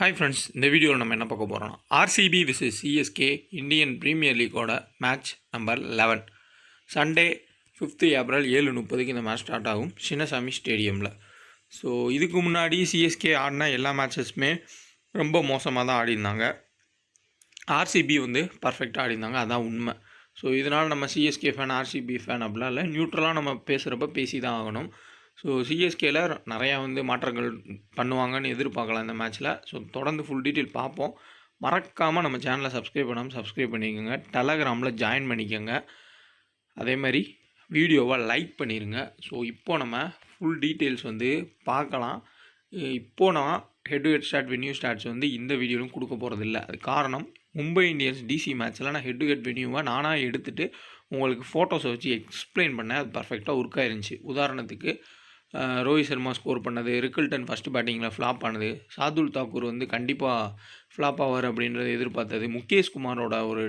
Hi friends, இந்த வீடியோவில் நம்ம என்ன பார்க்க போகிறோம்னா RCB versus CSK Indian premier லீக்கோட match number 11 Sunday 5th April 7:30 இந்த மேட்ச் ஸ்டார்ட் ஆகும் சின்னசாமி ஸ்டேடியமில். ஸோ இதுக்கு முன்னாடி சிஎஸ்கே ஆடின எல்லா மேட்சஸுமே ரொம்ப மோசமாக தான் ஆடிருந்தாங்க. ஆர்சிபி பர்ஃபெக்டாக ஆடிருந்தாங்க, அதான் உண்மை. ஸோ இதனால் நம்ம சிஎஸ்கே ஃபேன் ஆர்சிபி ஃபேன் அப்படிலாம் இல்லை, நியூட்ரலாக நம்ம பேசுகிறப்ப பேசி தான் ஆகணும். ஸோ சிஎஸ்கேல நிறையா மாற்றங்கள் பண்ணுவாங்கன்னு எதிர்பார்க்கலாம் இந்த மேட்ச்சில். ஸோ தொடர்ந்து ஃபுல் டீட்டெயில் பார்ப்போம். மறக்காமல் நம்ம சேனலை சப்ஸ்கிரைப் பண்ணாமல் சப்ஸ்கிரைப் பண்ணிக்கோங்க, டெலகிராமில் ஜாயின் பண்ணிக்கோங்க, அதே மாதிரி வீடியோவை லைக் பண்ணிடுங்க. ஸோ இப்போது நம்ம ஃபுல் டீட்டெயில்ஸ் பார்க்கலாம். இப்போது நான் head to head start venue stats இந்த வீடியோவும் கொடுக்க போகிறதில்ல. அது காரணம், மும்பை இந்தியன்ஸ் டிசி மேட்ச்சில் நான் ஹெட் டு ஹெட் வென்யூவை நானாக எடுத்துகிட்டு உங்களுக்கு ஃபோட்டோஸை வச்சு எக்ஸ்பிளைன் பண்ணேன். அது பர்ஃபெக்டாக ஒர்க் ஆயிருந்துச்சு. உதாரணத்துக்கு ரோஹித் சர்மா ஸ்கோர் பண்ணது, ரிக்கில்டன் ஃபஸ்ட்டு பேட்டிங்கில் ஃப்ளாப் ஆனது, சாதுல் தாக்கூர் கண்டிப்பாக ஃப்ளாப் ஆவார் அப்படின்றத எதிர்பார்த்தது, முகேஷ் குமாரோட ஒரு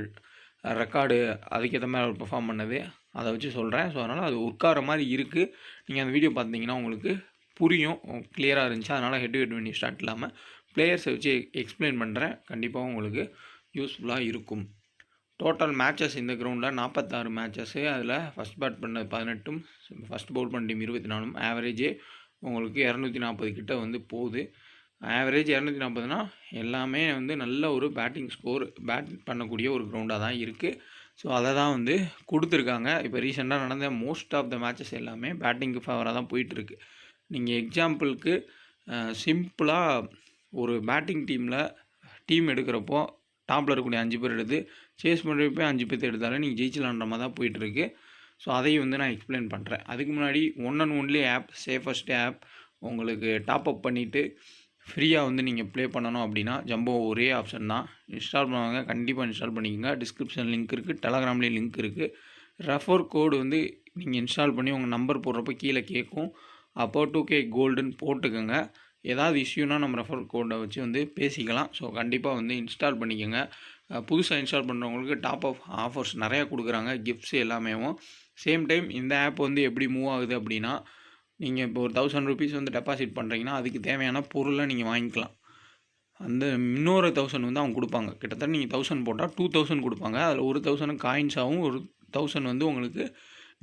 ரெக்கார்டு அதுக்கேற்ற மாதிரி அவர் பெர்ஃபார்ம் பண்ணது, அதை வச்சு சொல்கிறேன். ஸோ அதனால் அது உட்கார மாதிரி இருக்குது. நீங்கள் அந்த வீடியோ பார்த்தீங்கன்னா உங்களுக்கு புரியும், கிளியராக இருந்துச்சு. அதனால் head to head venue start இல்லாமல் பிளேயர்ஸை வச்சு எக்ஸ்பிளைன் பண்ணுறேன். கண்டிப்பாக உங்களுக்கு யூஸ்ஃபுல்லாக இருக்கும். டோட்டல் மேட்சஸ் இந்த கிரவுண்டில் 46 மேட்சஸ்ஸு. அதில் ஃபஸ்ட் பேட் பண்ணது 18, ஃபஸ்ட் பவுல் பண்ண டீம் 24, ஆவரேஜே உங்களுக்கு 240 கிட்ட போகுது. ஆவரேஜ் 240னா எல்லாமே நல்ல ஒரு பேட்டிங் ஸ்கோர், பேட் பண்ணக்கூடிய ஒரு கிரவுண்டாக தான் இருக்குது. ஸோ அதை தான் கொடுத்துருக்காங்க. இப்போ ரீசெண்டாக நடந்த மோஸ்ட் ஆஃப் த மேட்சஸ் எல்லாமே பேட்டிங்க்கு ஃபேவராக தான் போயிட்டுருக்கு. நீங்கள் எக்ஸாம்பிளுக்கு சிம்பிளாக ஒரு பேட்டிங் டீம் எடுக்கிறப்போ டாப்பில் இருக்கக்கூடிய 5 பேர் எடுத்து சேஸ் பண்ணுறப்போ 5 பேர் எடுத்தாலும் நீங்கள் ஜெயிச்சலான்ற மாதிரி தான் போயிட்டுருக்கு. ஸோ அதையும் நான் எக்ஸ்பிளைன் பண்ணுறேன். அதுக்கு முன்னாடி one and only app, safest app, உங்களுக்கு டாப் அப் பண்ணிவிட்டு ஃப்ரீயாக நீங்கள் ப்ளே பண்ணணும் அப்படின்னா ஜம்போ ஒரே ஆப்ஷன் தான். இன்ஸ்டால் பண்ணுவாங்க, கண்டிப்பாக இன்ஸ்டால் பண்ணிக்கோங்க. டிஸ்கிரிப்ஷன் லிங்க் இருக்குது, டெலகிராம்லேயும் லிங்க் இருக்குது. ரெஃபர் கோடு நீங்கள் இன்ஸ்டால் பண்ணி உங்கள் நம்பர் போடுறப்ப கீழே கேட்கும். அப்போ 2K கோல்டுன்னு போட்டுக்கோங்க. ஏதாவது இஷ்யூனா நம்ம ரெஃபர் கோடை வச்சு பேசிக்கலாம். ஸோ கண்டிப்பாக இன்ஸ்டால் பண்ணிக்கோங்க. புதுசாக இன்ஸ்டால் பண்ணுறவங்களுக்கு டாப் ஆஃப் ஆஃபர்ஸ் நிறையா கொடுக்குறாங்க, கிஃப்ட்ஸ் எல்லாமே. சேம் டைம் இந்த ஆப் எப்படி மூவ் ஆகுது அப்படின்னா, நீங்கள் இப்போ ஒரு 1000 ருபீஸ் டெபாசிட் பண்ணுறீங்கன்னா அதுக்கு தேவையான பொருளை நீங்கள் வாங்கிக்கலாம். அந்த இன்னொரு 1000 அவங்க கொடுப்பாங்க. கிட்டத்தட்ட நீங்கள் 1000 போட்டால் 2000 கொடுப்பாங்க. அதில் 1000 காயின்ஸாகவும் 1000 உங்களுக்கு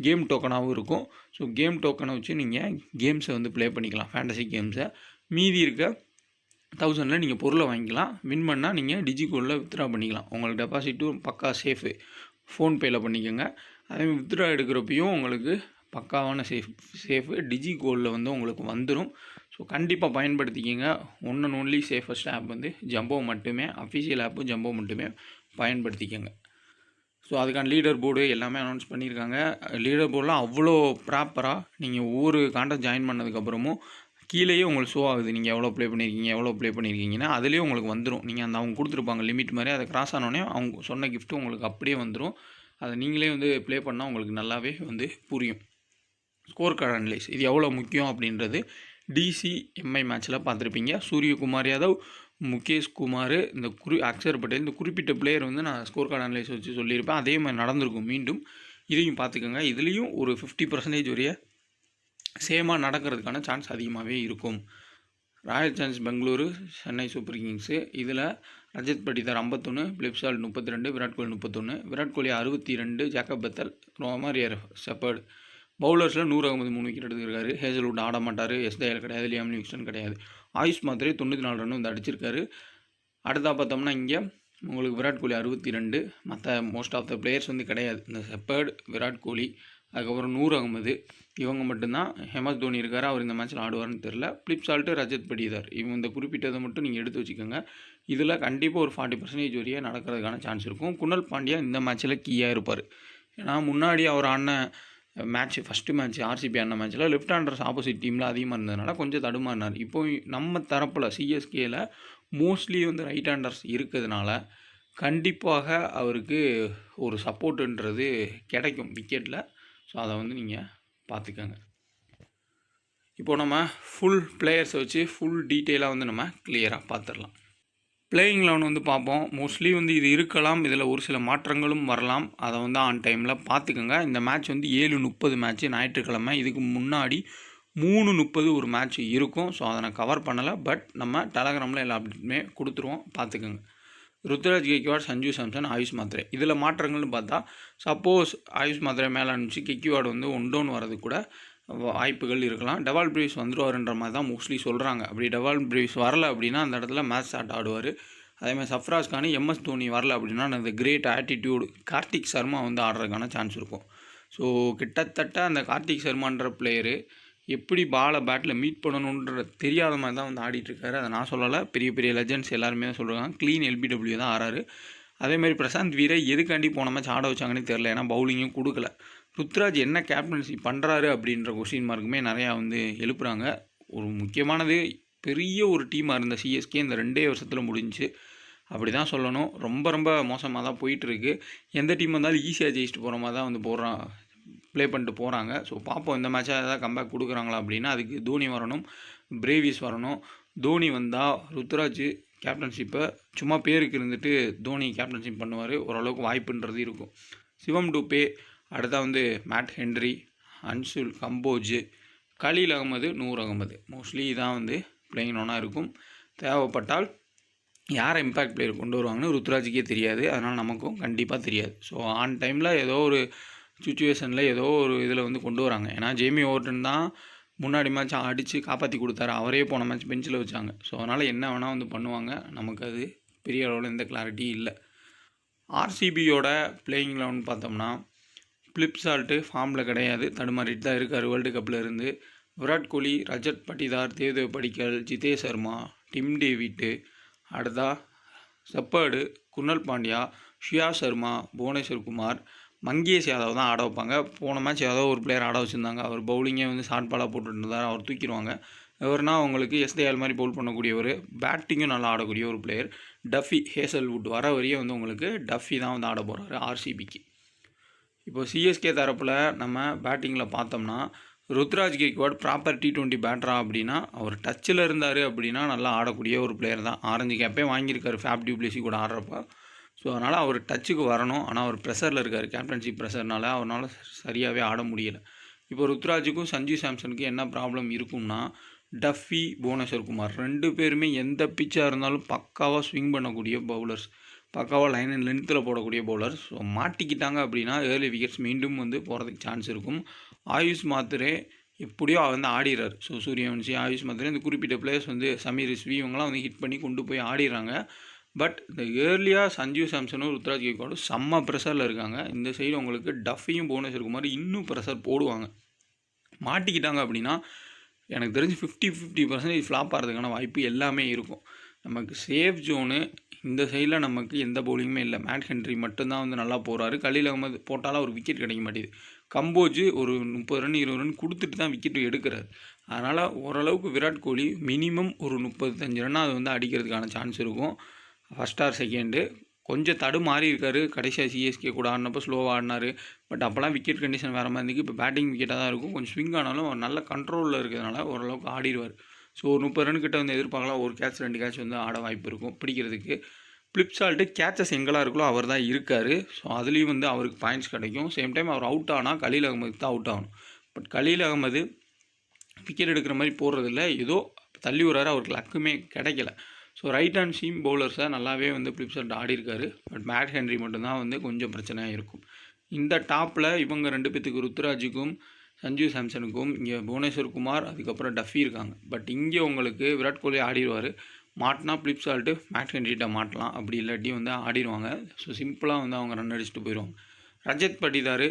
கேம் டோக்கனாகவும் இருக்கும். ஸோ கேம் டோக்கனை வச்சு நீங்கள் கேம்ஸை ப்ளே பண்ணிக்கலாம், ஃபேண்டசி கேம்ஸை. மீதி இருக்க 1000 நீங்கள் பொருளை வாங்கிக்கலாம். வின் பண்ணால் நீங்கள் டிஜிகோல்டில் வித்ட்ரா பண்ணிக்கலாம். உங்களுக்கு டெபாசிட்டும் பக்கா சேஃபு, ஃபோன்பேயில் பண்ணிக்கோங்க. அதே வித்ட்ரா எடுக்கிறப்பையும் உங்களுக்கு பக்காவான சேஃபு டிஜிகோல்டில் உங்களுக்கு வந்துடும். ஸோ கண்டிப்பாக பயன்படுத்திக்கோங்க. One and only safest app Jumbo மட்டுமே, அஃபிஷியல் ஆப்பும் ஜம்போ மட்டுமே பயன்படுத்திக்கோங்க. ஸோ அதுக்கான லீடர் போர்டு எல்லாமே அனௌன்ஸ் பண்ணியிருக்காங்க. லீடர் போர்டெலாம் அவ்வளோ ப்ராப்பராக நீங்கள் ஒவ்வொரு கான்டெஸ்ட் ஜாயின் பண்ணதுக்கப்புறமும் கீழேயே உங்களுக்கு ஷோ ஆகுது. நீங்கள் எவ்வளோ ப்ளே பண்ணியிருக்கீங்கன்னா அதுலேயே உங்களுக்கு வந்துடும். நீங்கள் அவங்க கொடுத்துருப்பாங்க லிமிட் மாதிரி, அதை கிராஸ் ஆனோடனே அவங்க சொன்ன கிஃப்ட்டு உங்களுக்கு அப்படியே வந்துடும். அதை நீங்களே ப்ளே பண்ணால் உங்களுக்கு நல்லாவே புரியும். ஸ்கோர் கார்டு அனலைஸ் இது எவ்வளோ முக்கியம் அப்படின்றது டிசிஎம்ஐ மேட்ச்சில் பார்த்துருப்பீங்க. சூரியகுமார் யாதவ், முகேஷ் குமார், இந்த அக்ஷர் பட்டேல், இந்த குறிப்பிட்ட பிளேயர் நான் ஸ்கோர் கார்டு அனலைஸ் வச்சு சொல்லியிருப்பேன். அதே மாதிரி நடந்திருக்கும். மீண்டும் இதையும் பார்த்துக்கோங்க. இதுலேயும் ஒரு 50% வரைய சேமாக நடக்கிறதுக்கான சான்ஸ் அதிகமாகவே இருக்கும். Royal Challengers Bengaluru, Chennai Super Kings. இதில் Rajat Patidar 51, Phil Salt 32, Virat Kohli 31, Virat Kohli 62, Jacob Bethell, Romario Shepherd. பவுலர்ஸில் 163 விக்கெட் எடுத்துருக்காரு. ஹேசல்வுட் ஆட மாட்டார், எஸ் தயால் கிடையாது, லியாம் லிவிங்ஸ்டன் கிடையாது. ஆயுஷ் மாத்திரை 94 ரன் அடிச்சிருக்காரு. அடுத்தா பார்த்தோம்னா இங்கே உங்களுக்கு விராட் கோலி 62, மற்ற மோஸ்ட் ஆஃப் த பிளேயர்ஸ் கிடையாது. இந்த ஷெப்பர்டு, விராட் கோலி, அதுக்கப்புறம் நூர் அகமது, இவங்க மட்டும்தான். எம்எஸ் தோனி இருக்கார், அவர் இந்த மேட்ச்சில் ஆடுவார்னு தெரில. பிலிப்சால்ட்டு, ரஜத் பட்டிதார், இவங்க இந்த குறிப்பிட்டதை மட்டும் நீங்கள் எடுத்து வச்சுக்கோங்க. இதில் கண்டிப்பாக ஒரு 40% வரையே நடக்கிறதுக்கான சான்ஸ் இருக்கும். குணல் பாண்டியா இந்த மேட்ச்சில் கீயாக இருப்பார். ஏன்னா முன்னாடி அவர் ஆடின மேட்ச், ஃபஸ்ட்டு மேட்ச் ஆர்சிபி ஆடின மேட்ச்சில் லெஃப்ட் ஹேண்டர்ஸ் ஆப்போசிட் டீமில் அதிகமாக இருந்ததுனால கொஞ்சம் தடுமாறினார். இப்போ நம்ம தரப்பில் சிஎஸ்கேயில் மோஸ்ட்லி ரைட் ஹேண்டர்ஸ் இருக்கிறதுனால கண்டிப்பாக அவருக்கு ஒரு சப்போர்ட்டுன்றது கிடைக்கும் விக்கெட்டில். ஸோ அதை நீங்கள் பார்த்துக்கோங்க. இப்போது நம்ம ஃபுல் பிளேயர்ஸை வச்சு ஃபுல் டீட்டெயிலாக நம்ம கிளியராக பார்த்துடலாம். பிளேயிங் 11 பார்ப்போம். மோஸ்ட்லி இது இருக்கலாம், இதில் ஒரு சில மாற்றங்களும் வரலாம். அதை ஆன் டைமில் பார்த்துக்கோங்க. இந்த மேட்ச் 7:30 மேட்ச்சு, ஞாயிற்றுக்கிழமை. இதுக்கு முன்னாடி 3:30 ஒரு மேட்ச் இருக்கும். ஸோ அதை நான் கவர் பண்ணலை. பட் நம்ம டெலகிராமில் எல்லா அப்டேட்டுமே கொடுத்துருவோம், பார்த்துக்கோங்க. ருத்ராஜ் கெய்க்வாட், சஞ்சு சாம்சன், ஆயுஷ் மாத்ரே. இதில் மாற்றங்கள்னு பார்த்தா, சப்போஸ் ஆயுஷ் மாத்ரே மேலே அனுப்பிச்சு கெய்க்வாட் வந்து 1 டவுன் வரது கூட வாய்ப்புகள் இருக்கலாம். டெவால் பிரேவிஸ் வந்துருவாருன்ற மாதிரி தான் மோஸ்ட்லி சொல்கிறாங்க. அப்படி டெவால் பிரேவிஸ் வரல அப்படின்னா அந்த இடத்துல மேட்ச் ஸ்டார்ட் ஆடுவார். அதேமாதிரி சஃப்ராஸ் கான், எம்எஸ் தோனி வரல அப்படின்னா அந்த கிரேட் ஆட்டிடியூட் கார்த்திக் சர்மா வந்து ஆடுறதுக்கான சான்ஸ் இருக்கும். ஸோ கிட்டத்தட்ட அந்த கார்த்திக் சர்மான்ற பிளேயரு எப்படி பாலை பேட்டில் மீட் பண்ணணுன்ற தெரியாத மாதிரி தான் வந்து ஆடிட்டுருக்காரு. அதை நான் சொல்லலை, பெரிய பெரிய லெஜண்ட்ஸ் எல்லாருமே தான் சொல்கிறாங்க. க்ளீன் எல்பிடபிள்யூ தான் ஆறாரு. அதேமாதிரி பிரசாந்த் வீரை எதுக்காண்டி போன மேட்ச் ஆட வச்சாங்கன்னு தெரில, ஏன்னா பவுலிங்கும் கொடுக்கல. ருத்ராஜ் என்ன கேப்டன்சி பண்ணுறாரு அப்படின்ற கொஸ்டின் மார்க்குமே நிறையா வந்து எழுப்புறாங்க. ஒரு முக்கியமானது, பெரிய ஒரு டீமாக இருந்த சிஎஸ்கே இந்த 2 வருஷத்தில் முடிஞ்சு அப்படி தான் சொல்லணும். ரொம்ப ரொம்ப மோசமாக தான் போயிட்டுருக்கு. எந்த டீம் வந்தாலும் ஈஸியாக ஜெயிச்சுட்டு போகிற மாதிரி தான் வந்து ப்ளே பண்ணிட்டு போகிறாங்க. ஸோ பார்ப்போம் இந்த மேட்சாக ஏதாவது கம்பேக் கொடுக்குறாங்களா அப்படின்னா அதுக்கு தோனி வரணும், பிரேவிஸ் வரணும். தோனி வந்தால் ருத்ராஜ் கேப்டன்ஷிப்பை சும்மா பேருக்கு இருந்துட்டு தோனி கேப்டன்ஷிப் பண்ணுவார், ஓரளவுக்கு வாய்ப்புன்றது இருக்கும். சிவம் டூபே, அடுத்தா வந்து Matt Henry, Anshul Kamboj, Khaleel Ahmed, Noor Ahmad, mostly இதான் வந்து பிளேயிங் ஒன்றா இருக்கும். தேவைப்பட்டால் யாரை இம்பேக்ட் பிளேயர் கொண்டு வருவாங்கன்னு ருத்ராஜுக்கே தெரியாது, அதனால் நமக்கும் கண்டிப்பாக தெரியாது. ஸோ ஆன் டைமில் ஏதோ ஒரு சுச்சுவேஷனில் ஏதோ ஒரு இதில் வந்து கொண்டு வராங்க. ஏன்னா ஜேமி ஓவர்டன் தான் முன்னாடி மேட்ச் அடித்து காப்பாற்றி கொடுத்தாரு, அவரே போன மேட்ச் பெஞ்சில் வச்சாங்க. ஸோ அதனால் என்ன வேணால் வந்து பண்ணுவாங்க, நமக்கு அது பெரிய அளவில் எந்த கிளாரிட்டி இல்லை. ஆர்சிபியோட பிளேயிங் 11 பார்த்தோம்னா, பிலிப் சால்ட்டு ஃபார்மில் கிடையாது, தடுமாறிட்டு தான் இருக்கார் வேர்ல்டு கப்பில் இருந்து. விராட் கோலி, ரஜத் பட்டிதார், தேவ்தேவ் படிக்கல், ஜிதேஷ் சர்மா, டிம் டேவிட்டு, அடுத்தா செப்பர்டு, குர்னல் பாண்டியா, ஷியா சர்மா, புவனேஸ்வர் குமார், மங்கேஷ் யாதவ் தான் ஆட வைப்பாங்க. போன மேட்ச் ஏதோ ஒரு பிளேயர் ஆட வச்சுருந்தாங்க, அவர் பவுலிங்கே வந்து ஷார்ட் பாலாக போட்டுருந்தார், அவர் தூக்கிடுவாங்க. இவர்னா அவங்களுக்கு எஸ்தேஆல் மாதிரி பவுல் பண்ணக்கூடியவர், பேட்டிங்கும் நல்லா ஆடக்கூடிய ஒரு பிளேயர். டஃபி, ஹேசல்வுட் வர வரையே வந்து உங்களுக்கு டஃபி தான் வந்து ஆட போகிறாரு ஆர்சிபிக்கு. இப்போ சிஎஸ்கே தரப்பில் நம்ம பேட்டிங்கில் பார்த்தோம்னா, ருத்ராஜ் கெய்க்வாட் ப்ராப்பர் T20 பேட்டரா அப்படின்னா அவர் டச்சில் இருந்தார் அப்படின்னா நல்லா ஆடக்கூடிய ஒரு பிளேயர் தான். ஆரஞ்சு கேப்பே வாங்கியிருக்காரு ஃபேப் டியூப்ளேசி கூட ஆடுறப்ப. ஸோ அதனால் அவர் டச்சுக்கு வரணும். ஆனால் அவர் ப்ரெஷரில் இருக்கார், கேப்டன்ஷிப் ப்ரெஷர்னால அவரால் சரியாகவே ஆட முடியலை. இப்போ ருத்ராஜுக்கும் சஞ்சு சாம்சனுக்கும் என்ன ப்ராப்ளம் இருக்கும்னா, டஃபி, புவனேஸ்வர் குமார் 2 பேருமே எந்த பிச்சாக இருந்தாலும் பக்காவாக ஸ்விங் பண்ணக்கூடிய பவுலர்ஸ், பக்காவாக லைன் அண்ட் லென்த்தில் போடக்கூடிய பவுலர்ஸ். ஸோ மாட்டிக்கிட்டாங்க அப்படின்னா ஏர்லி விக்கெட்ஸ் மீண்டும் வந்து போகிறதுக்கு சான்ஸ் இருக்கும். ஆயுஷ் மாத்ரே எப்படியோ வந்து ஆடிறாரு. ஸோ சூரியவன்ஷி, ஆயுஷ் மாத்ரே, இந்த குறிப்பிட்ட பிளேயர்ஸ் வந்து சமீர் ரிஸ்வி இவங்களாம் வந்து ஹிட் பண்ணி கொண்டு போய் ஆடிடுறாங்க. பட் இந்த ஏர்லியாக சஞ்சு சாம்சனும் ருத்ராஜ் கெய்க்வாடும் செம்ம ப்ரெஷரில் இருக்காங்க. இந்த சைடு உங்களுக்கு டஃபியும் புவனேஸ்வர் குமார் இன்னும் ப்ரெஷர் போடுவாங்க. மாட்டிக்கிட்டாங்க அப்படின்னா எனக்கு தெரிஞ்சு 50% ஃப்ளாப் ஆகிறதுக்கான வாய்ப்பு எல்லாமே இருக்கும். நமக்கு சேஃப் ஜோனு இந்த சைடில் நமக்கு எந்த பவுலிங்குமே இல்லை. மேட் ஹென்ரி மட்டும்தான் வந்து நல்லா போகிறாரு. கலீல் அகமது போட்டாலும் ஒரு விக்கெட் கிடைக்க மாட்டேது. கம்போஜ் ஒரு 30 ரன் 20 ரன் கொடுத்துட்டு தான் விக்கெட் எடுக்கிறார். அதனால் ஓரளவுக்கு விராட் கோலி மினிமம் ஒரு 35 ரன் அது வந்து அடிக்கிறதுக்கான சான்ஸ் இருக்கும். ஃபஸ்ட் ஆர் செகண்டு கொஞ்சம் தடுமாறி இருக்கார். கடைசியாக சிஎஸ்கே கூட ஆடினப்போ ஸ்லோவாக ஆடினார். பட் அப்போலாம் விக்கெட் கண்டிஷன் வேறு மாதிரி இருந்துக்கு. இப்போ பேட்டிங் விக்கெட்டாக தான் இருக்கும். கொஞ்சம் ஸ்விங் ஆனாலும் ஒரு நல்ல கண்ட்ரோலில் இருக்கிறதுனால ஓரளவுக்கு ஆடிடுவார். ஸோ ஒரு 30 ரன் கிட்ட வந்து எதிர்பார்க்கலாம். ஒரு கேட்ச் 2 கேட்ச் வந்து ஆட வாய்ப்பு இருக்கும் பிடிக்கிறதுக்கு. பிலிப் சால்ட்டு கேச்சஸ் எங்கெல்லாம் இருக்கோ அவர் தான் இருக்கார். ஸோ அதுலேயும் வந்து அவருக்கு பாயிண்ட்ஸ் கிடைக்கும். சேம் டைம் அவர் அவுட் ஆனால் கலீல் அகமதுக்கு தான் அவுட் ஆகணும். பட் கலீல் அகமது விக்கெட் எடுக்கிற மாதிரி போடுறதில்ல, ஏதோ தள்ளி விடுறாரு, அவருக்கு லக்குமே கிடைக்கல. ஸோ ரைட் ஹேண்ட் சீம் பவுலர்ஸை நல்லாவே வந்து பிலிப் சால்ட் ஆடிருக்காரு. பட் மேட் ஹென்ரி மட்டும்தான் வந்து கொஞ்சம் பிரச்சனையாக இருக்கும். இந்த டாப்பில் இவங்க 2 பேத்துக்கு ருத்ராஜுக்கும் சஞ்சு சாம்சனுக்கும் இங்கே புவனேஸ்வர் குமார் அதுக்கப்புறம் டஃபி இருக்காங்க. பட் இங்கே உங்களுக்கு விராட் கோலி ஆடிடுவார். மாட்டினா பிலிப் சால்ட்டு மேட் ஹென்ரிட்ட மாட்டலாம், அப்படி இல்லாட்டி வந்து ஆடிடுவாங்க. ஸோ சிம்பிளாக வந்து அவங்க ரன் அடிச்சுட்டு போயிடுவாங்க. ரஜத் பட்டிதார்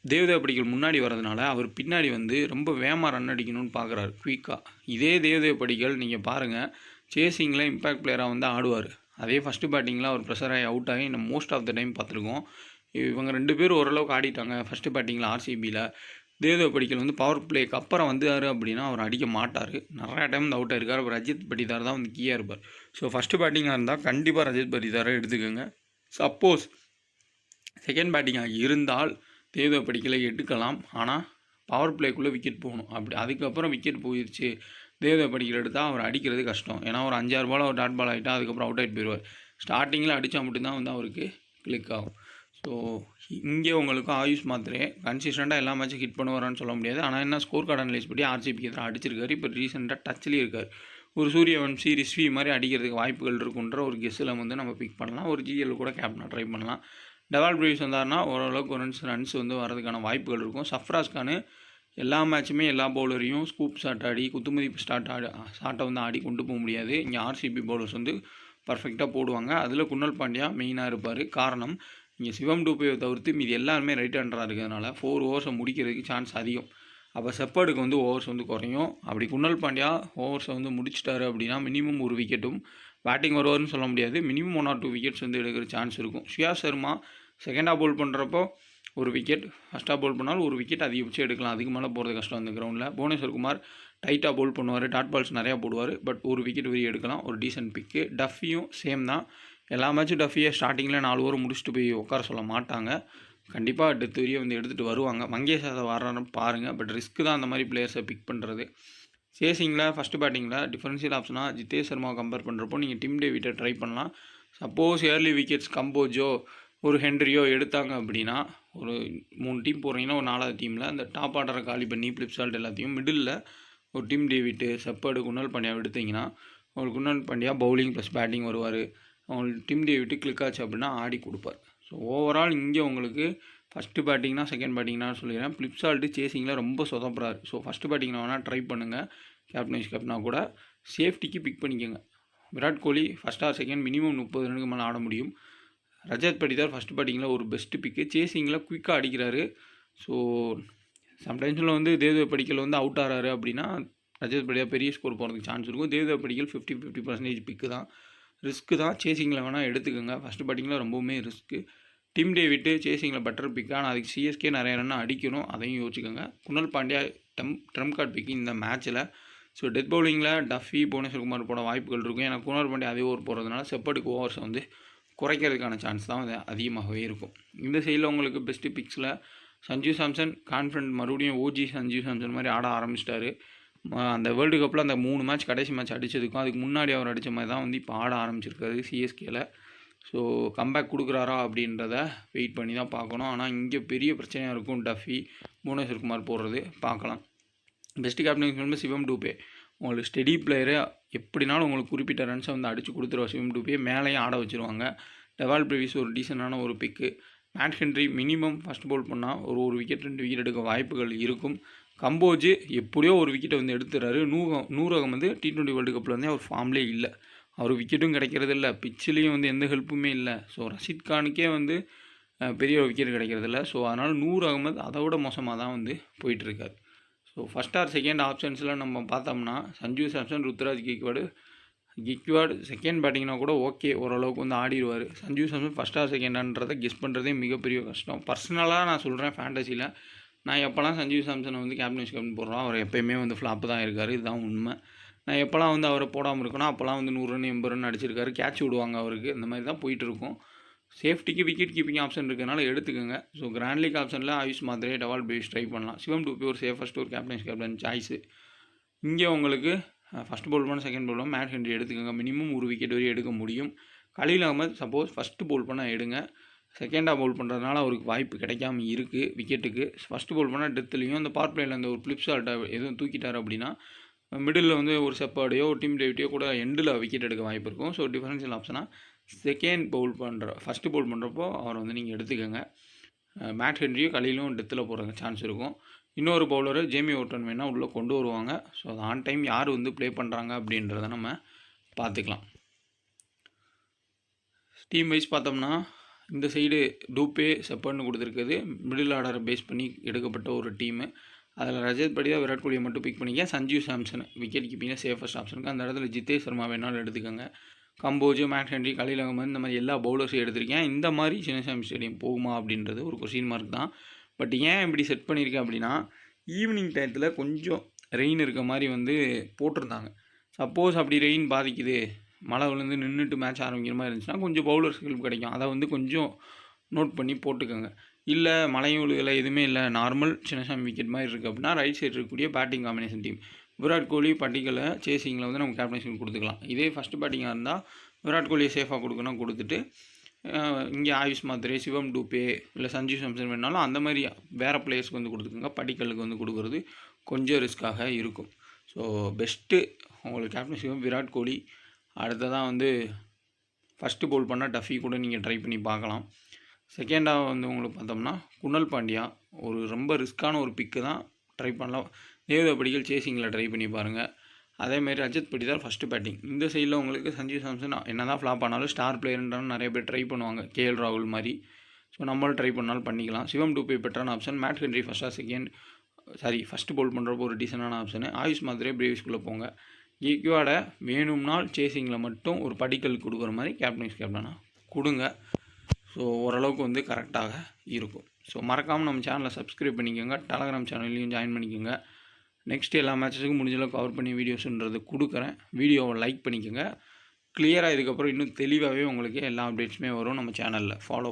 தேவ்தேவ் படிக்கல் முன்னாடி வரதுனால அவர் பின்னாடி வந்து ரொம்ப வேகமாக ரன் அடிக்கணும்னு பார்க்குறாரு குயிக்காக. இதே தேவ்தேவ் படிக்கல் நீங்கள் பாருங்கள், சேசிங்கில் இம்பேக்ட் பிளேயராக வந்து ஆடுவார். அதே ஃபஸ்ட்டு பேட்டிங்கில் அவர் ப்ரெஷர் ஆகி அவுட் ஆகி நம்ம மோஸ்ட் ஆஃப் த டைம் பார்த்துருக்கோம். இவங்க 2 பேரும் ஓரளவுக்கு ஆடிட்டாங்க ஃபஸ்ட்டு பேட்டிங்கில் ஆர்சிபியில். தேவ்தேவ் படிக்கல் வந்து பவர் பிளேக்கு அப்புறம் வந்தார் அப்படின்னா அவர் அடிக்க மாட்டார். நிறையா டைம் வந்து அவுட் ஆகிருக்கார். அப்புறம் ரஜத் பட்டிதார் தான் வந்து கீயாக இருப்பார். ஸோ ஃபஸ்ட்டு பேட்டிங்காக இருந்தால் கண்டிப்பாக ரஜத் பட்டிதாரை எடுத்துக்கோங்க. சப்போஸ் செகண்ட் பேட்டிங்காக இருந்தால் தேவ்தேவ் படிக்கலை எடுக்கலாம். ஆனால் பவர் பிளேக்குள்ளே விக்கெட் போகணும். அப்படி அதுக்கப்புறம் விக்கெட் போயிடுச்சு தேவ்தேவ் படிக்கல் எடுத்தால் அவர் அடிக்கிறது கஷ்டம். ஏன்னா ஒரு 5-6 பால் அவர் டாட் பால் ஆகிட்டா அதுக்கப்புறம் அவுட் ஆகிட்டு போயிடுவார். ஸ்டார்டிங்கில் அடித்தா மட்டும்தான் வந்து அவருக்கு கிளிக் ஆகும். ஸோ இங்கே உங்களுக்கு ஆயுஷ் மாத்திரே கன்சிஸ்டண்ட்டாக எல்லா மேட்சும் ஹிட் பண்ணுவாரான்னு சொல்ல முடியாது. ஆனால் என்ன ஸ்கோர் கார்டு அனலைஸ் படி ஆர்சிபிக்கு எதிராக அடிச்சிருக்காரு. இப்போ ரீசெண்டாக டச்லேயே இருக்கார். ஒரு சூரியவன்சி ரிஸ்வி மாதிரி அடிக்கிறதுக்கு வாய்ப்புகள் இருக்குன்ற ஒரு கெஸ்ஸில் வந்து நம்ம பிக் பண்ணலாம். ஒரு ஜிஎல் கூட கேப்டனாக ட்ரை பண்ணலாம். டெவால் பிரேவிஸ் வந்தார்னா ஓரளவுக்கு ஒரு ரன்ஸ் வந்து வரதுக்கான வாய்ப்புகள் இருக்கும். சஃப்ராஸ் கான் எல்லா மேட்சுமே எல்லா பவுலரையும் ஸ்கூப் ஷாட் ஆடி குத்துமதிப்பு ஷாட்டை வந்து ஆடி கொண்டு போக முடியாது. இங்கே ஆர்சிபி பவுலர்ஸ் வந்து பர்ஃபெக்டாக போடுவாங்க. அதில் குன்னல் பாண்டியா மெயினாக இருப்பார். காரணம் இங்கே சிவம் டூபேவை தவிர்த்து மீது எல்லாருமே ரைட் ஹேண்டராக இருக்கிறதுனால 4 ஓவர்ஸை முடிக்கிறதுக்கு சான்ஸ் அதிகம். அப்போ செப்பர்டுக்கு வந்து ஓவர்ஸ் வந்து குறையும். அப்படி குன்னல் பாண்டியா ஓவர்ஸை வந்து முடிச்சிட்டாரு அப்படின்னா மினிமம் ஒரு விக்கெட்டும் பேட்டிங் வருவார்னு சொல்ல முடியாது. மினிமம் 1 or 2 விக்கெட்ஸ் வந்து எடுக்கிற சான்ஸ் இருக்கும். ஸ்ரேயா சர்மா செகண்டாக பவுல் பண்ணுறப்போ ஒரு விக்கெட், ஃபஸ்ட்டாக பவுல் பண்ணாலும் ஒரு விக்கெட் அதிகபட்சம் எடுக்கலாம். அதுக்கு மேலே போகிறது கஷ்டம் அந்த கிரவுண்டில். புவனேஸ்வர் குமார் டைட்டாக பவுல் பண்ணுவார், டாட் பால்ஸ் நிறையா போடுவார். பட் ஒரு விக்கெட் வரி எடுக்கலாம். ஒரு டீசென்ட் பிக்கு. டஃபியும் சேம் தான். எல்லா மேட்சும் டஃபியை ஸ்டார்டிங்கில் 4 ஓவர் முடிச்சுட்டு போய் உட்கார சொல்ல மாட்டாங்க. கண்டிப்பாக டெத் வரியை வந்து எடுத்துகிட்டு வருவாங்க. மங்கேஷ் அதை வர்றான்னு பாருங்கள். பட் ரிஸ்க்கு தான் அந்த மாதிரி பிளேயர்ஸை பிக் பண்ணுறது. சேசிங்கில் ஃபஸ்ட்டு பேட்டிங்கில் டிஃபரன்ஷியல் ஆப்ஷனாக ஜிதேஷ் சர்மா கம்பேர் பண்ணுறப்போ நீங்கள் டிம் டேவிட்டை ட்ரை பண்ணலாம். சப்போஸ் ஏர்லி விக்கெட்ஸ் கம்போஜோ ஒரு ஹென்ரியோ எடுத்தாங்க அப்படின்னா ஒரு 3 டீம் போகிறீங்கன்னா ஒரு 4வது டீமில் அந்த டாப் ஆர்டரை காலி பண்ணி ஃபிளிப்சால்ட் எல்லாத்தையும் மிடில் ஒரு டிம் டேவிட்டு செப்பர்டு குன்னல் பாண்டியா எடுத்திங்கன்னா ஒரு குன்னல் பாண்டியா பவுலிங் ப்ளஸ் பேட்டிங் வருவார். அவங்களுக்கு டிம் டேவிட்டு கிளிக் ஆச்சு அப்படின்னா ஆடி கொடுப்பார். ஸோ ஓவரால் இங்கே உங்களுக்கு ஃபஸ்ட்டு பேட்டிங்னா செகண்ட் பேட்டிங்னா சொல்லிடுறேன். ஃபிளிப்சால்ட்டு சேசிங்கில் ரொம்ப சொதப்புறாரு. ஸோ ஃபஸ்ட்டு பேட்டிங்கில் வேணால் ட்ரை பண்ணுங்கள். கேப்டனாக கூட சேஃப்டிக்கு பிக் பண்ணிக்கோங்க. Virat Kohli first or second minimum 30 ரனுக்கு மேலே ஆட முடியும். ரஜத் படிதார் ஃபஸ்ட் பேட்டிங்கில் ஒரு பெஸ்ட்டு பிக்கு. சேசிங்கில் குயிக்காக அடிக்கிறாரு. ஸோ சம்டைம்ஸில் வந்து தேவதேவ படிக்கல் வந்து அவுட் ஆகிறாரு அப்படின்னா ரஜத் படிதார் பெரிய ஸ்கோர் போகிறதுக்கு சான்ஸ் இருக்கும். தேவதேவ படிக்கல் 50% பிக்கு தான். ரிஸ்க்கு தான். சேசிங்கில் வேணால் எடுத்துக்கோங்க. ஃபஸ்ட்டு பேட்டிங்கில் ரொம்பவுமே ரிஸ்க்கு. டிம் டேவிட்டு சேசிங்கில் பெட்டர் பிக்கு. ஆனால் அதுக்கு சிஎஸ்கே நிறைய ரன் அடிக்கணும். அதையும் யோசிச்சுக்கோங்க. Krunal Pandya trump card pick இந்த மேட்ச்சில். ஸோ டெத் பவுலிங்கில் டஃபி புவனேஸ்வர் குமார் போட வாய்ப்புகள் இருக்கும். ஏன்னா குன்னல் பாண்டியா அதே ஓவர் போகிறதுனால செப்பர்டுக்கு ஓவர்ஸை வந்து குறைக்கிறதுக்கான சான்ஸ் தான் அதிகமாகவே இருக்கும். இந்த சைடில் உங்களுக்கு பெஸ்ட்டு பிக்ஸில் சஞ்சு சாம்சன் கான்ஃபிடன்ட் மறுபடியும் ஓஜி சஞ்சு சாம்சன் மாதிரி ஆட ஆரம்பிச்சிட்டாரு. அந்த வேர்ல்டு கப்பில் அந்த 3 மேட்ச் கடைசி மேட்ச் அடித்ததுக்கும் அதுக்கு முன்னாடி அவர் அடித்த மாதிரி தான் வந்து இப்போ ஆட ஆரம்பிச்சிருக்காரு சிஎஸ்கேல. ஸோ கம்பேக் கொடுக்குறாரா அப்படின்றத வெயிட் பண்ணி தான் பார்க்கணும். ஆனால் இங்கே பெரிய பிரச்சனையாக இருக்கும் டஃபி புவனேஸ்வர் குமார் போடுறது பார்க்கலாம். பெஸ்ட்டு கேப்டன் வந்து சிவம் டூபே. உங்களுக்கு ஸ்டெடி பிளேயரு எப்படினாலும் உங்களுக்கு குறிப்பிட்ட ரன்ஸை வந்து அடித்து கொடுத்துருவா. சிவம் டூபே மேலேயும் ஆட வச்சுருவாங்க. டெவால் பிரேவிஸ் ஒரு டீசெண்டான ஒரு pick. Matt Henry minimum first bowl பண்ணால் ஒரு விக்கெட் 2 விக்கெட் எடுக்க வாய்ப்புகள் இருக்கும். கம்போஜ் எப்படியோ ஒரு விக்கெட்டை வந்து எடுத்துறாரு. நூரகம் வந்து T20 வேர்ல்டு கப்பில் வந்து அவர் ஃபார்ம்லேயே இல்லை. அவர் விக்கெட்டும் கிடைக்கிறது இல்லை. பிச்சிலையும் வந்து எந்த ஹெல்ப்புமே இல்லை. ஸோ ரஷீத் கானுக்கே வந்து பெரிய விக்கெட் கிடைக்கிறதில்ல. ஸோ அதனால் நூர் அகமது அதை விட மோசமாக தான் வந்து போயிட்டுருக்காரு. ஸோ ஃபஸ்ட் ஆர் செகண்ட் ஆப்ஷன்ஸில் நம்ம பார்த்தோம்னா சஞ்சு சாம்சன், ருத்ராஜ் கிக்வாட் செகண்ட் பேட்டிங்னா கூட ஓகே ஓரளவுக்கு வந்து ஆடிடுவார். சஞ்சு சாம்சன் ஃபஸ்ட் ஆர் செகண்டான்றதை கெஸ் பண்ணுறதே மிகப்பெரிய கஷ்டம். பர்சனலாக நான் சொல்கிறேன் ஃபேண்டசியில் நான் எப்போலாம் சஞ்சு சாம்சனை வந்து கேப்டன் போடுறோம் அவர் எப்போயுமே வந்து ஃப்ளாப்பு தான் இருக்கார். இதுதான் உண்மை. நான் எப்போலாம் வந்து அவரை போடாமல் இருக்கணும் அப்போலாம் வந்து 100 ரன் 80 ரன் அடிச்சிருக்காரு. கேட்ச் விடுவாங்க அவருக்கு. இந்த மாதிரி தான் போயிட்டுருக்கும். சேஃப்டிக்கு விக்கெட் கீப்பிங் ஆப்ஷன் இருக்கிறதுனால எடுத்துக்கோங்க. ஸோ கிராண்ட் லீக் ஆப்ஷனில் Ayush Mhatre Dewald Brevis try பண்ணலாம். சிவம் டூபி ஒரு சேஃபஸ்ட் ஒரு கேப்டன் சாய்ஸு. இங்கே உங்களுக்கு ஃபஸ்ட் பவுல் பண்ண செகண்ட் பவுல் மேட் ஹென்ரி எடுத்துக்கோங்க. மினிமம் ஒரு விக்கெட் வரையும் எடுக்க முடியும். Khaleel Ahmed suppose first bowl பண்ணால் எடுங்க. செகண்டாக பவுல் பண்ணுறதுனால அவருக்கு வாய்ப்பு கிடைக்காம இருக்குது விக்கெட்டுக்கு. ஃபஸ்ட்டு பவுல் பண்ணால் டெத்துலையும் அந்த பவர் பிளேயில் அந்த ஒரு ஃபிளிப்சால்ட்டை எதுவும் தூக்கிட்டார் அப்படின்னா மிடில் வந்து ஒரு செப்பாடையோ ஒரு டீம் டேவிட்டையோ கூட எண்டில் விக்கெட் எடுக்க வாய்ப்பு இருக்கும். ஸோ டிஃபரன்ஷியல் ஆப்ஷனாக ஃபஸ்ட்டு பவுல் பண்ணுறப்போ அவரை வந்து நீங்கள் எடுத்துக்கோங்க. மேட் ஹென்ரியும் கலீலும் டெத்தில் போகிறதுக்கு சான்ஸ் இருக்கும். இன்னொரு பவுலரு ஜேமி ஓட்டன் வேணால் உள்ளே கொண்டு வருவாங்க. ஸோ அது ஆன் டைம் யார் வந்து ப்ளே பண்ணுறாங்க அப்படின்றத நம்ம பார்த்துக்கலாம். டீம் வைஸ் பார்த்தோம்னா இந்த சைடு டூபே செப்பர்னு கொடுத்துருக்குது மிடில் ஆர்டரை பேஸ் பண்ணி எடுக்கப்பட்ட ஒரு டீமு. அதில் ரஜத் படிதார் விராட் கோலியை மட்டும் பிக் பண்ணிக்க. சஞ்சு சாம்சன் விக்கெட் கீப்பிங்கில் சேஃபஸ்ட் ஆப்ஷனுக்கு அந்த இடத்துல ஜிதேஷ் சர்மா வேணாலும் எடுத்துக்கோங்க. கம்போஜ், மேட் ஹென்ரி, கலீல் அகமது இந்த மாதிரி எல்லா பவுலர்ஸையும் எடுத்திருக்கேன். இந்த மாதிரி சின்னசாமி ஸ்டேடியம் போகுமா அப்படின்றது ஒரு கொஸ்டின் மார்க் தான். பட் ஏன் இப்படி செட் பண்ணியிருக்கேன் அப்படின்னா ஈவினிங் டயத்தில் கொஞ்சம் ரெயின் இருக்க மாதிரி வந்து போட்டிருந்தாங்க. சப்போஸ் அப்படி ரெயின் பாதிக்குது மழை விழுந்து நின்றுட்டு மேட்ச் ஆரம்பிக்கிற மாதிரி இருந்துச்சுன்னா கொஞ்சம் பவுலர்ஸ் ஹெல்ப் கிடைக்கும். அதை வந்து கொஞ்சம் நோட் பண்ணி போட்டுக்கோங்க. இல்லை மழையும் விழுகலை எதுவுமே இல்லை நார்மல் சின்னசாமி விக்கெட் மாதிரி இருக்குது அப்படின்னா ரைட் சைடு இருக்கக்கூடிய batting combination team Virat Kohli பட்டிகளை சேசிங்கில் வந்து நம்ம கேப்டன்ஷிப் கொடுத்துக்கலாம். இதே ஃபஸ்ட்டு பேட்டிங்காக இருந்தால் விராட் கோலியை சேஃபாக கொடுத்துட்டு இங்கே ஆயுஷ் மாத்ரே, சிவம் டூபே இல்லை சஞ்சு சாம்சன் வேணாலும் அந்த மாதிரி வேறு பிளேயர்ஸ்க்கு வந்து கொடுத்துக்குங்க. படிக்கலுக்கு வந்து கொடுக்குறது கொஞ்சம் ரிஸ்க்காக இருக்கும். ஸோ பெஸ்ட்டு உங்களுக்கு கேப்டன்ஷிப் விராட் கோலி. அடுத்ததான் வந்து ஃபஸ்ட்டு பவுல் பண்ணால் டஃபி கூட நீங்கள் ட்ரை பண்ணி பார்க்கலாம். செகண்டாக வந்து உங்களுக்கு பார்த்தோம்னா குணல் பாண்டியா ஒரு ரொம்ப ரிஸ்க்கான ஒரு பிக்கு தான், ட்ரை பண்ணலாம். தேவதா படிக்கல் சேசிங்கில் ட்ரை பண்ணி பாருங்கள். அதேமாதிரி ரஜத் படிதார் ஃபஸ்ட்டு பேட்டிங். இந்த சைடில் உங்களுக்கு சஞ்சு சாம்சன் என்ன தான் ஃப்ளாப் ஆனாலும் ஸ்டார் பிளேயர்ன்றாலும் நிறைய பேர் ட்ரை பண்ணுவாங்க, கேஎல் ராகுல் மாதிரி. ஸோ நம்மளும் ட்ரை பண்ணாலும் பண்ணிக்கலாம். சிவம் டூபே பெட்டரான option. Mat Henry first Pavul பண்ணுறப்போ ஒரு டீசெண்டான ஆப்ஷனு. ஆயுஷ் மாத்ரே பிரேவிஸ்குள்ளே போங்க. ஈக்வாட வேணும்னால் சேசிங்கில் மட்டும் ஒரு படிக்கல் கொடுக்குற மாதிரி கேப்டனாக கொடுங்க. ஸோ ஓரளவுக்கு வந்து கரெக்டாக இருக்கும். ஸோ மறக்காமல் நம்ம சேனலை சப்ஸ்கிரைப் பண்ணிக்கோங்க. டெலகிராம் சேனல்லையும் ஜாயின் பண்ணிக்கோங்க. நெக்ஸ்ட் எல்லா மேட்சஸுக்கும் முடிஞ்சளவுக்கு கவர் பண்ணி வீடியோஸுன்றது கொடுக்குறேன். வீடியோவை லைக் பண்ணிக்கோங்க. கிளியராக இதுக்கப்புறம் இன்னும் தெளிவாகவே உங்களுக்கு எல்லா அப்டேட்ஸுமே வரும் நம்ம சேனலில். ஃபாலோ